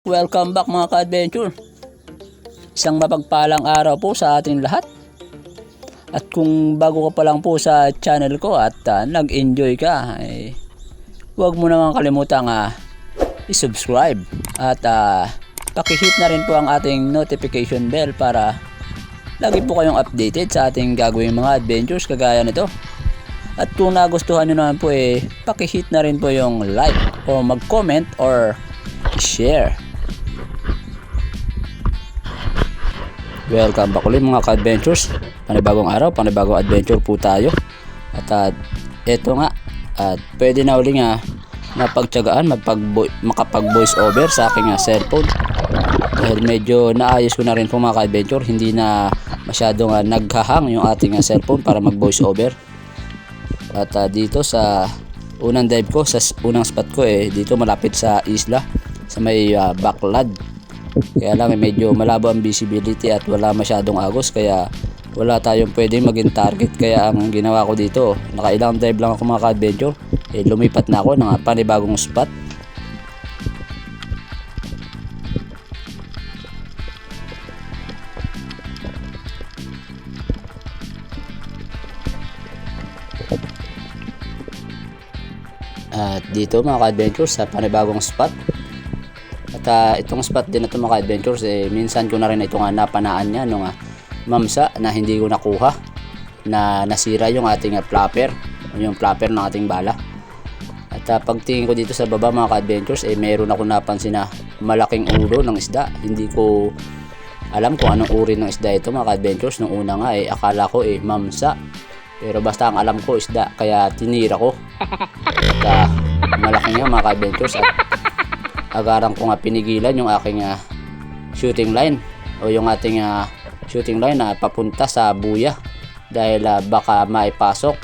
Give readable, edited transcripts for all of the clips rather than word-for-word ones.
Welcome back mga ka-adventure. Isang mapagpalang araw po sa ating lahat. At kung bago ka pa lang po sa channel ko at nag-enjoy ka, huwag mo naman kalimutang i-subscribe at pakihit na rin po ang ating notification bell para lagi po kayong updated sa ating gagawing mga adventures kagaya nito. At kung nagustuhan nyo naman po pakihit na rin po yung like o mag-comment or share. Welcome back ulit mga ka-adventures. Panibagong araw, panibagong adventure po tayo. At eto nga, at pwede na ulit napagtyagaan makapag voice over sa aking cellphone. Dahil medyo naayos ko na rin po mga ka-adventure. Hindi na masyadong naghahang yung ating cellphone para mag voice over. At dito sa unang dive ko, sa unang spot ko dito malapit sa isla, sa may backlad. Kaya lang medyo malabo ang visibility at wala masyadong agos, kaya wala tayong pwedeng maging target. Kaya ang ginawa ko dito, nakailang dive lang ako mga ka-adventure, lumipat na ako ng panibagong spot. At dito mga ka-adventure sa panibagong spot. At itong spot din na ito mga ka-adventures, minsan ko na rin itong napanaan niya nung mamsa na hindi ko nakuha, na nasira yung ating flapper, yung flapper ng ating bala. At pagtingin ko dito sa baba mga ka-adventures, meron ako napansin na malaking ulo ng isda. Hindi ko alam kung anong uri ng isda ito mga ka-adventures. Nung una nga akala ko mamsa, pero basta ang alam ko isda, kaya tinira ko. At malaki nga mga ka-adventures, at agarang ko pinigilan yung aking shooting line o yung ating shooting line na papunta sa buya, dahil baka maipasok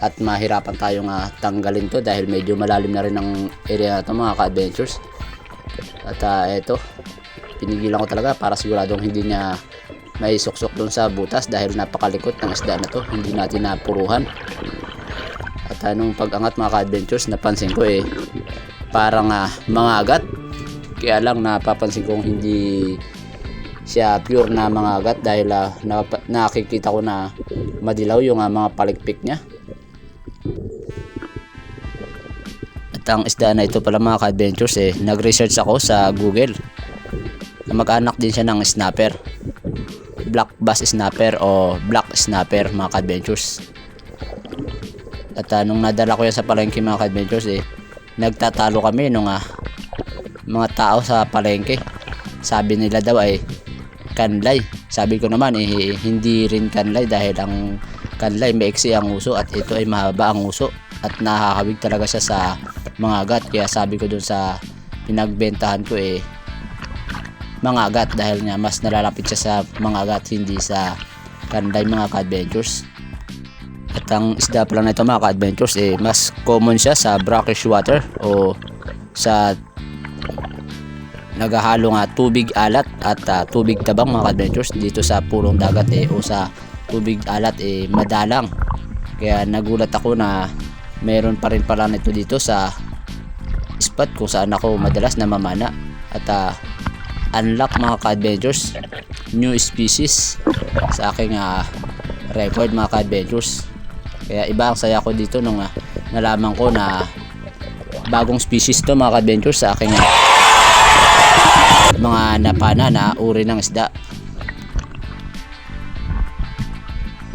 at mahirapan tayong tanggalin to, dahil medyo malalim na rin ang area na to mga ka-adventures. At eto, pinigilan ko talaga para siguradong hindi niya may suksok dun sa butas, dahil napakalikot ng isda na to, hindi natin napuruhan. At nung pag-angat mga ka-adventures, napansin ko parang mga agat. Kaya lang napapansin kong hindi siya pure na mga agat, dahil nakikita ko na madilaw yung mga palikpik niya. At ang isda na ito pala mga ka-adventures, nag-research ako sa Google na mag-anak din siya ng snapper, black bass snapper o black snapper mga ka-adventures. At nung nadala ko yan sa palengke mga ka-adventures, nagtatalo kami nung mga tao sa palengke. Sabi nila daw kanlay. Sabi ko naman hindi rin kanlay, dahil ang kanlay maiksi ang uso at ito ay mahaba ang uso at nakakawig talaga siya sa mga agat. Kaya sabi ko dun sa pinagbentahan ko mga agat, dahil nga mas nalalapit siya sa mga agat, hindi sa kanlay mga ka-adventures. At ang isda pala na ito mga ka-adventures, mas common siya sa brackish water o sa naghahalo tubig alat at tubig tabang mga ka-adventures. Dito sa purong dagat o sa tubig alat madalang. Kaya nagulat ako na meron pa rin pala nito dito sa spot kung saan ako madalas namamana. At unlock mga ka-adventures, new species sa aking record mga ka-adventures. Kaya iba ang saya ko dito nung nalaman ko na bagong species to mga ka-adventures sa aking mga napana na uri ng isda.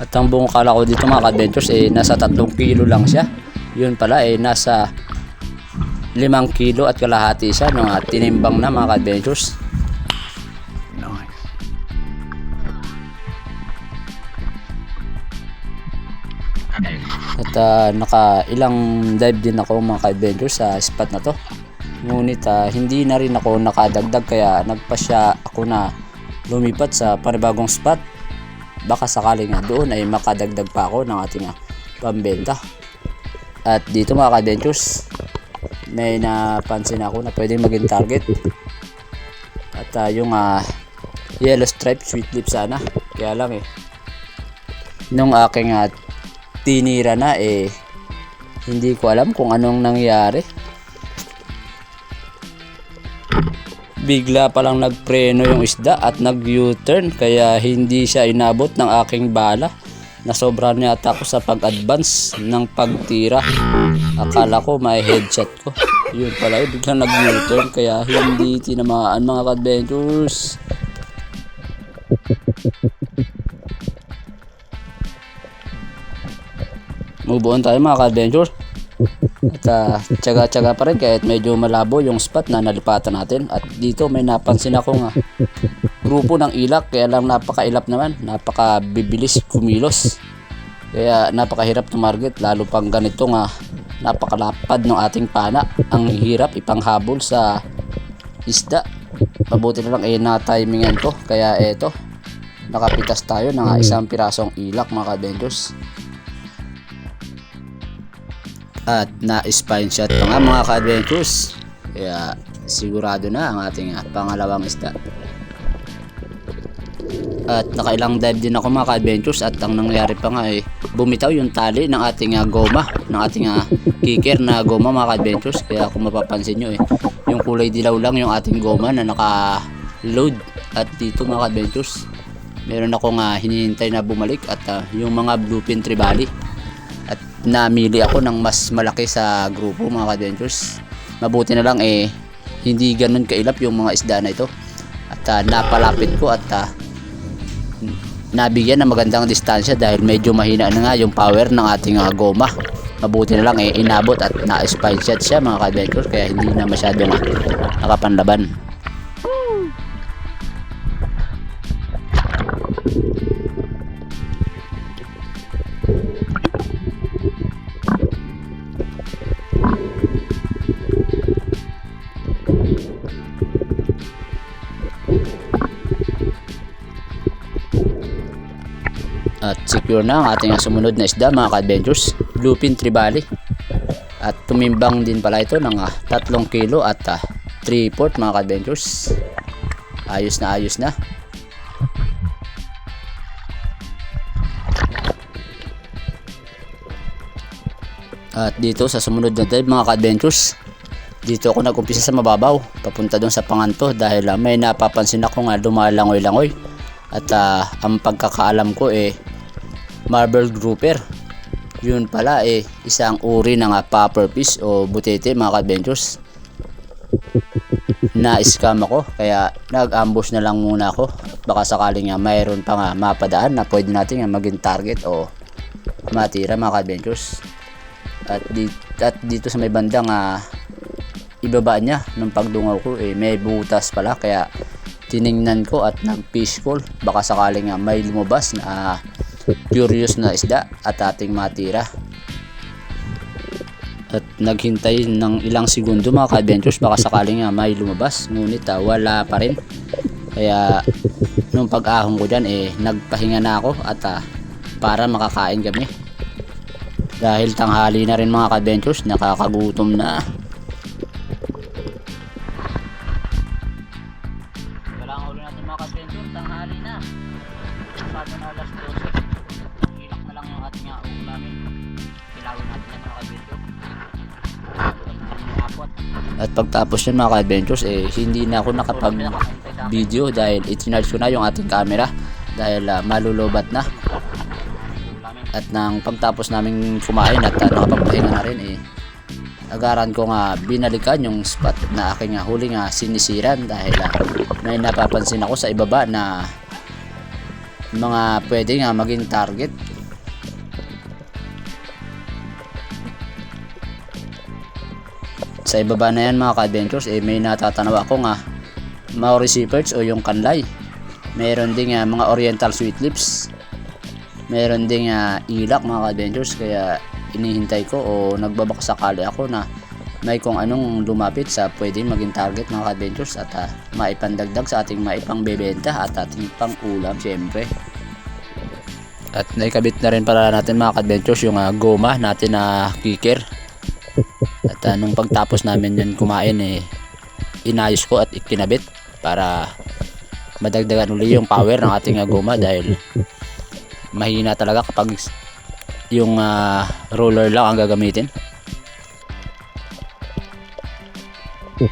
At ang buong kala ko dito mga ka-adventures nasa 3 kilo lang siya. Yun pala nasa 5 kilo at kalahati siya nung tinimbang na mga ka-adventures. At nakailang dive din ako mga ka-adventures sa spot na to. Ngunit hindi na rin ako nakadagdag, kaya nagpasya ako na lumipat sa panibagong spot. Baka sakaling doon ay makadagdag pa ako ng ating pambenta. At dito mga ka-adventures, may napansin ako na pwedeng maging target. At yung yellow stripe sweet lip sana. Kaya lang nung aking tinira na hindi ko alam kung anong nangyari. bigla palang nagpreno yung isda at nag-U-turn kaya hindi siya inabot ng aking bala. Nasobrahan yata ako sa pag-advance ng pagtira. Akala ko may headshot ko. Yun pala, biglang nag-U-turn kaya hindi tinamaan mga ka-adventures. Move on tayo mga ka-adventure. At tsaga-tsaga pa rin kahit medyo malabo yung spot na nalipatan natin. At dito may napansin akong grupo ng ilak, kaya lang napakailap naman, napakabibilis kumilos. Kaya napakahirap tumarget lalo pang ganito napakalapad ng ating pana. Ang hirap ipanghabol sa isda. Mabuti na lang na-timingan ko. Kaya eto, nakapitas tayo ng isang pirasong ilak mga ka-adventures. At na-spine shot pa nga mga ka-adventures. Kaya sigurado na ang ating pangalawang isda. At nakailang dive din ako mga ka-adventures. At ang nangyari pa nga bumitaw yung tali ng ating goma, ng ating kicker na goma mga ka-adventures. Kaya kung mapapansin nyo yung kulay dilaw lang yung ating goma na naka-load. At dito mga ka-adventures, meron akong hinihintay na bumalik at yung mga bluefin trevally. At namili ako ng mas malaki sa grupo mga ka-adventures. Mabuti na lang hindi ganun kailap yung mga isda na ito. At napalapit ko at nabigyan ng magandang distansya dahil medyo mahina na nga yung power ng ating goma. Mabuti na lang inabot at na-spine shot siya mga ka-adventures, kaya hindi na masyadong nakapanlaban. At secure na ang ating sumunod na isda mga ka-adventures, bluefin trevally. At tumimbang din pala ito ng 3 kilo at 3/4 mga ka-adventures. Ayos na ayos na. At dito sa sumunod na dive mga ka-adventures, dito ako nag-umpisa sa mababaw papunta doon sa panganto dahil may napapansin ako lumalangoy-langoy. At ang pagkakaalam ko marble grouper. Yun pala isang uri ng popper fish o butete mga ka-adventures. Na-scam ako kaya nag-ambush na lang muna ako. Baka sakaling mayroon pa mapadaan na pwede natin maging target o matira mga ka-adventures. At dito sa may bandang ibaba niya nung pagdungaw ko may butas pala, kaya tiningnan ko at nag-fish call. Baka sakaling may lumabas na curious na isda at ating matira. At naghintay ng ilang segundo mga ka-adventures, baka sakaling may lumabas, ngunit wala pa rin. Kaya nung pag-ahon ko dyan nagpahinga na ako at para makakain kami dahil tanghali na rin mga ka-adventures, nakakagutom na. Walang ulo natin mga ka-adventures, tanghali na, pasado na alas 12. Ilak na lang yung ating ulamin. Kilawin natin yan mga ka-adventures. At pagtapos yun mga ka-adventures hindi na ako nakapag video dahil itinarge ko na yung ating camera dahil malulobat na. At nang pagtapos namin kumain at nakapagpahinga na rin agaran ko binalikan yung spot na aking huling sinisiran dahil may napapansin ako sa ibaba na mga pwede maging target. Sa ibaba na yan mga ka-adventures may natatanaw ako Maori Shepherds o yung kanlay. Meron ding mga oriental sweet lips. Meron ding ilak mga ka-adventures, kaya inihintay ko o nagbabakasakali ako na may kung anong lumapit sa pwedeng maging target mga ka-adventures at maipandagdag sa ating maipangbebenta at ating pang-ulam syempre. At naikabit na rin pala natin mga ka-adventures yung goma natin na kicker. At nung pagtapos namin yan kumain inayos ko at ikinabit para madagdagan uli yung power ng ating goma dahil mahina talaga kapag yung roller lang ang gagamitin. At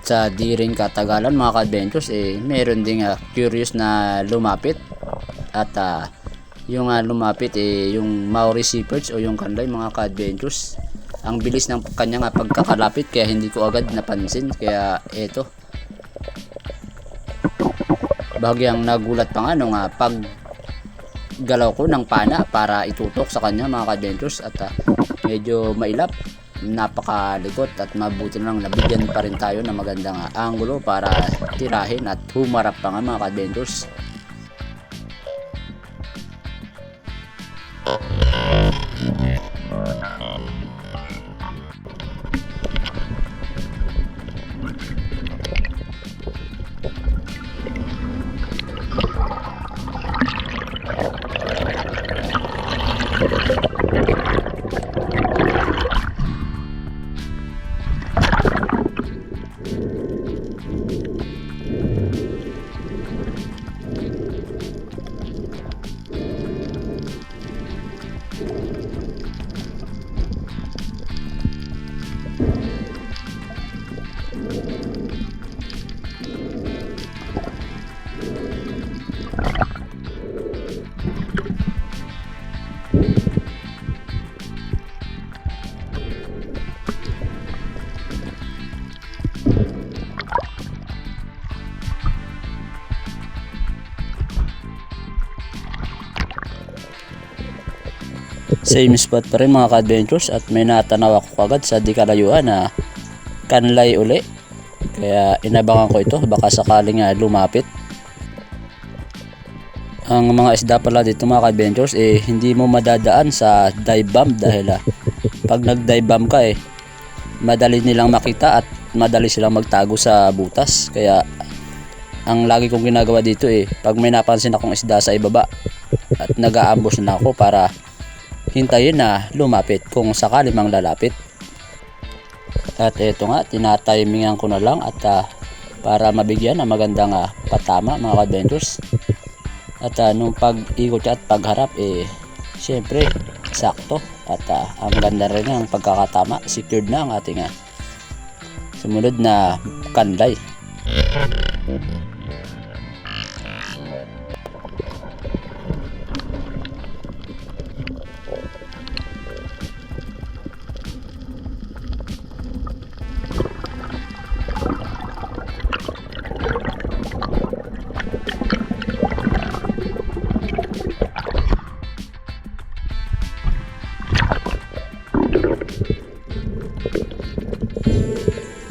sa di rin katagalan mga ka-adventures, meron ding curious na lumapit. At yung lumapit yung Maori Shepherds o yung kanlay mga ka-adventures. Ang bilis ng kanyang pagkakalapit kaya hindi ko agad napansin. Kaya eto, bahagyang nagulat pa nga nung pag galaw ko ng pana para itutok sa kanya mga ka-adventures. At medyo mailap, napakalikot, at mabuti lang nabigyan pa rin tayo ng magandang angulo para tirahin at humarap pa nga mga ka-adventures. Same spot pa rin mga ka-adventures, at may natanaw ako agad sa di kalayuan na kanlay uli. Kaya inabangan ko ito, baka sakaling lumapit. Ang mga isda pala dito mga ka-adventures hindi mo madadaan sa dive bomb dahil pag nag-dive bomb ka madali nilang makita at madali silang magtago sa butas. Kaya ang lagi kong ginagawa dito pag may napansin akong isda sa ibaba at nag-aambush na ako para hintayin na lumapit kung sakali mang lalapit. At eto nga, tinatimingan ko na lang at para mabigyan ng magandang patama mga ka-adventures. At nung pag-ikot at pagharap syempre sakto, at ang ganda rin ng pagkakatama, secured na ang ating sumunod na kanlay.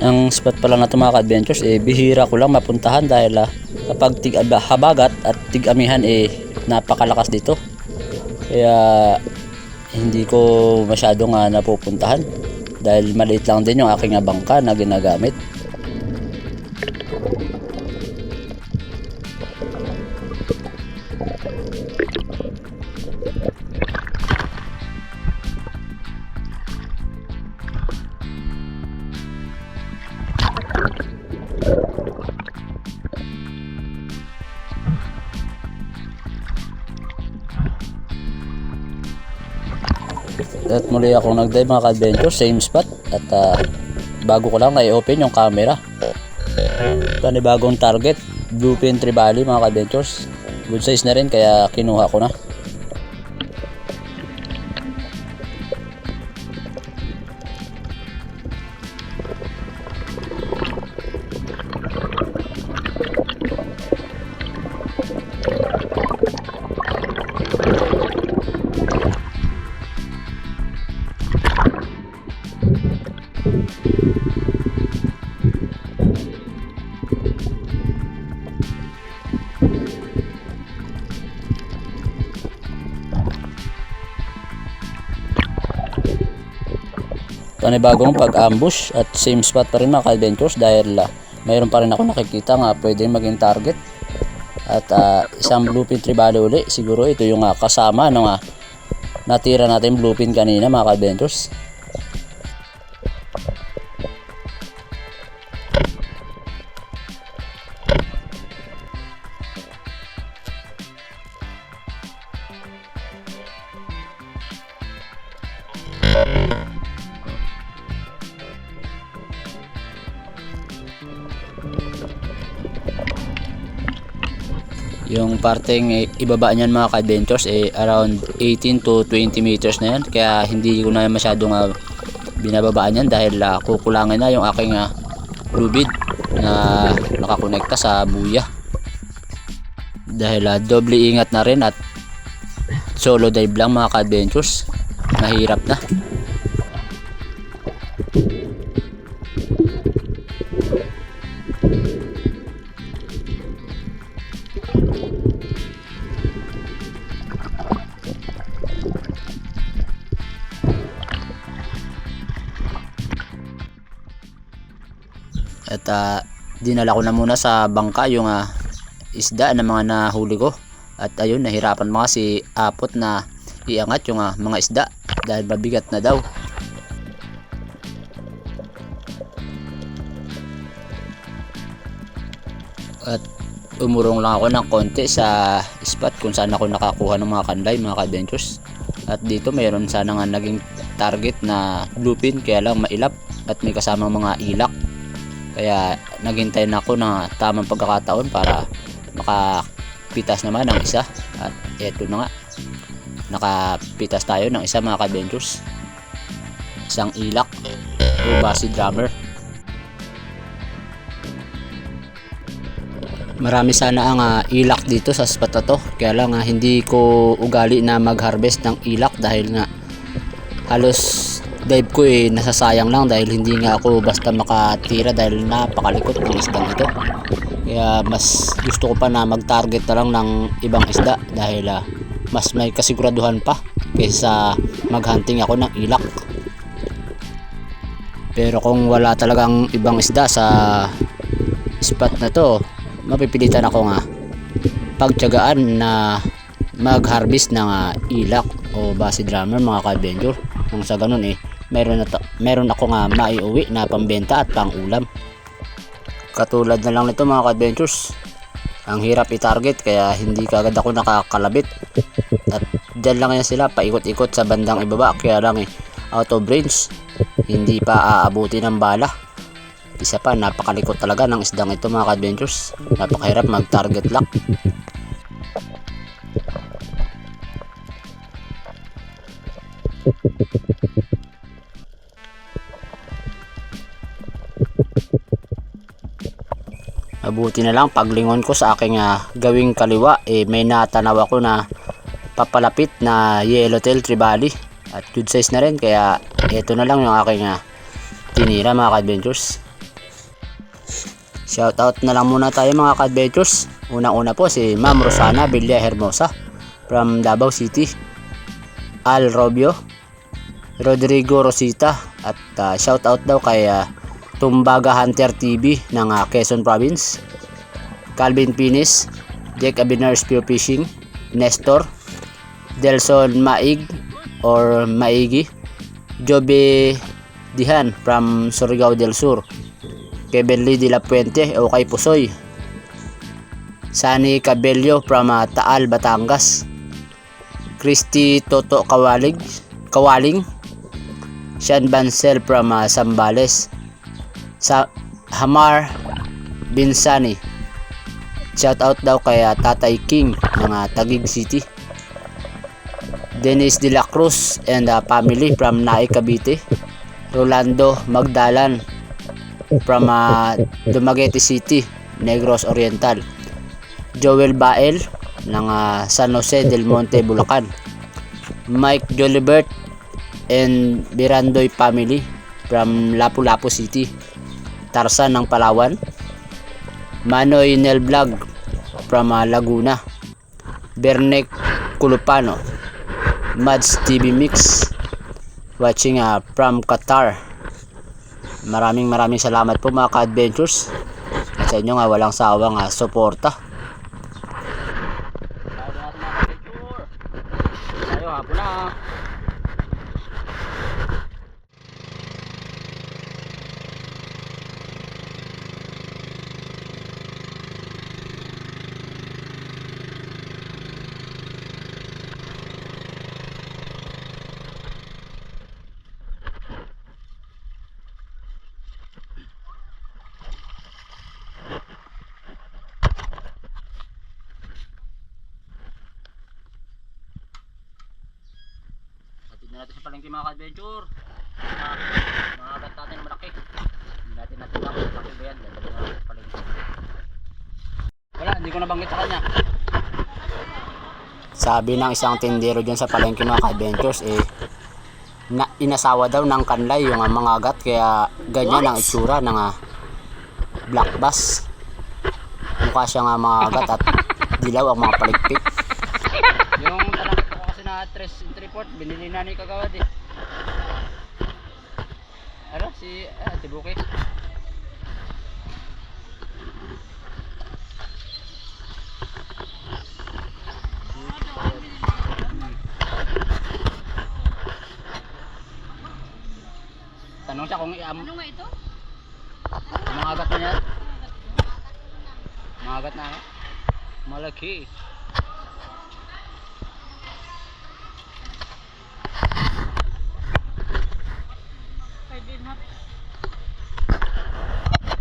Ang spot pala na ito mga ka-adventures bihira ko lang mapuntahan dahil kapag habagat at tig-amihan napakalakas dito. Kaya hindi ko masyadong napupuntahan dahil maliit lang din yung aking bangka na ginagamit. At muli akong nag-dive mga ka-adventure, same spot. At bago ko lang na-open yung camera, panibagong target, bluefin trevally mga ka-adventures. Good size na rin kaya kinuha ko na. Panibagong pag-ambush at same spot pa rin mga ka-adventures dahil mayroon pa rin ako nakikita nga pwede maging target. At isang bluefin trevally uli, siguro ito yung kasama ng natira natin bluefin kanina mga ka-adventures. Yung parteng ibaba niyan mga ka-adventures around 18 to 20 meters na yan, kaya hindi ko na masyadong binababaan yan dahil kukulangin na yung aking lubid na nakakonekta sa buya, dahil doble ingat na rin at solo dive lang mga ka-adventures, mahirap na. At dinala ko na muna sa bangka yung isda na mga nahuli ko, at ayun, nahirapan mga si Apot na iangat yung mga isda dahil mabigat na daw. At umurong lang ako ng konti sa spot kung saan ako nakakuha ng mga kanlay mga ka-adventures, at dito mayroon sana nga naging target na bluefin, kaya lang mailap at may kasamang mga ilak, kaya naghintay na ako ng tamang pagkakataon para makapitas naman ng isa. At eto na nga, nakapitas tayo ng isa mga ka-adventures, isang ilak o basi drummer. Marami sana ang ilak dito sa spot na to, kaya lang hindi ko ugali na mag-harvest ng ilak dahil nga halos dive ko nasasayang lang, dahil hindi nga ako basta makatira dahil napakalikot ng isdang ito. Kaya mas gusto ko pa na mag-target na lang ng ibang isda dahil mas may kasiguraduhan pa kaysa mag-hunting ako ng ilak. Pero kung wala talagang ibang isda sa spot na to, mapipilitan ako pagtiyagaan na mag-harvest ng ilak o basi drummer mga ka-adventure. Nang sa ganun meron ako maiuwi na pambenta at pang-ulam. Katulad na lang nito mga ka-adventures, ang hirap i-target kaya hindi kaagad ako nakakalabit, at dyan lang yan sila paikot-ikot sa bandang ibaba, kaya lang out of range, hindi pa aabuti ng bala. Isa pa, napakalikot talaga ng isdang ito mga ka-adventures, napakahirap mag-target lock. Mabuti na lang paglingon ko sa aking gawing kaliwa may natanaw ako na papalapit na yellowtail trevally, at good size na rin, kaya ito na lang yung aking tinira mga ka-adventures. Shoutout na lang muna tayo mga ka-adventures. Unang-una po si Ma'am Rosana Villa Hermosa from Davao City, Al Robio, Rodrigo Rosita, at shoutout daw kay Tumbaga Hunter TV ng Quezon Province, Calvin Pinis, Jake Abiner Spearfishing, Nestor, Delson Maig or Maigi, Joby Dihan from Surigao del Sur, Kevin Lee de la Puente o kay Pusoy, Sunny Cabello from Taal, Batangas, Christy Toto Kawaling, Sean Bansel from Zambales, sa Hamar Binsani. Shoutout daw kay Tatay King ng Taguig City, Dennis de la Cruz and family from Naay, Cavite, Rolando Magdalan from Dumaguete City, Negros Oriental, Joel Bael ng San Jose del Monte, Bulacan, Mike Jolibert and Birandoy family from Lapu-Lapu City, Tarsan ng Palawan, Manoy Nel Vlog from Laguna, Bernek Kulupano, Mads TV Mix watching from Qatar. Maraming salamat po mga ka-adventures, at sa inyo walang sawang suporta. Tayo hapon na. natin sa palengke mga ka-adventure. Mga agat natin na malaki. Hindi natin natulak kung malaki ba yan. Dadali na natin sa palengke. Wala, hindi ko nabanggit sa kanya. Sabi ng isang tindero dyan sa palengke mga ka-adventures inasawa daw ng kanlay yung mga agat, kaya ganyan ang itsura ng black bass. Mukha siya nga mga agat at dilaw ang mga palikpik. Yung talakit ko kasi na 3/4 binili na ni Kagawad Ano si Buki. Tanong siya kung ano nga ito? Mga agat na yan. Mga agat na malaki.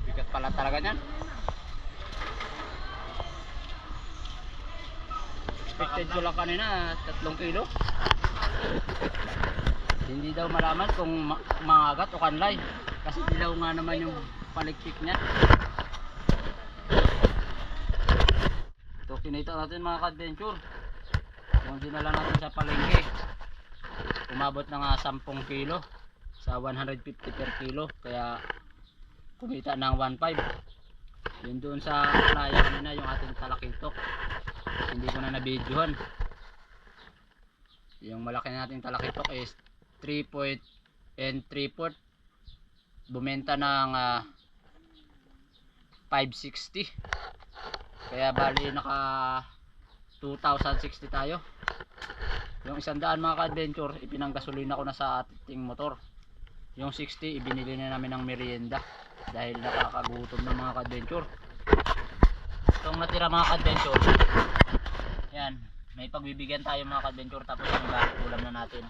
Bigat pala talaga yan. Expected ko lang kanina 3 kilo. Hindi daw malaman kung mangagat o kanlay kasi dilaw nga naman yung palikpik niya. Ito kinita natin mga ka-adventure. Yung dinala natin sa palengke umabot na nga 10 kilo sa 150 per kilo, kaya kumita ng 1.5. Yun doon sa playa kanina yung ating talakitok, hindi ko na nabidyohan. Yung malaki nating talakitok is 3.3/4 bumenta ng 560, kaya bali naka 2,060 tayo. Yung 100 mga ka-adventure ipinanggasolina ko na sa ating motor. Yung 60 ibinili na namin ng merienda dahil nakakagutom ng mga ka-adventure. Itong natira mga ka-adventure, yan, may pagbibigyan tayo mga ka-adventure, tapos yung iba ulam na natin.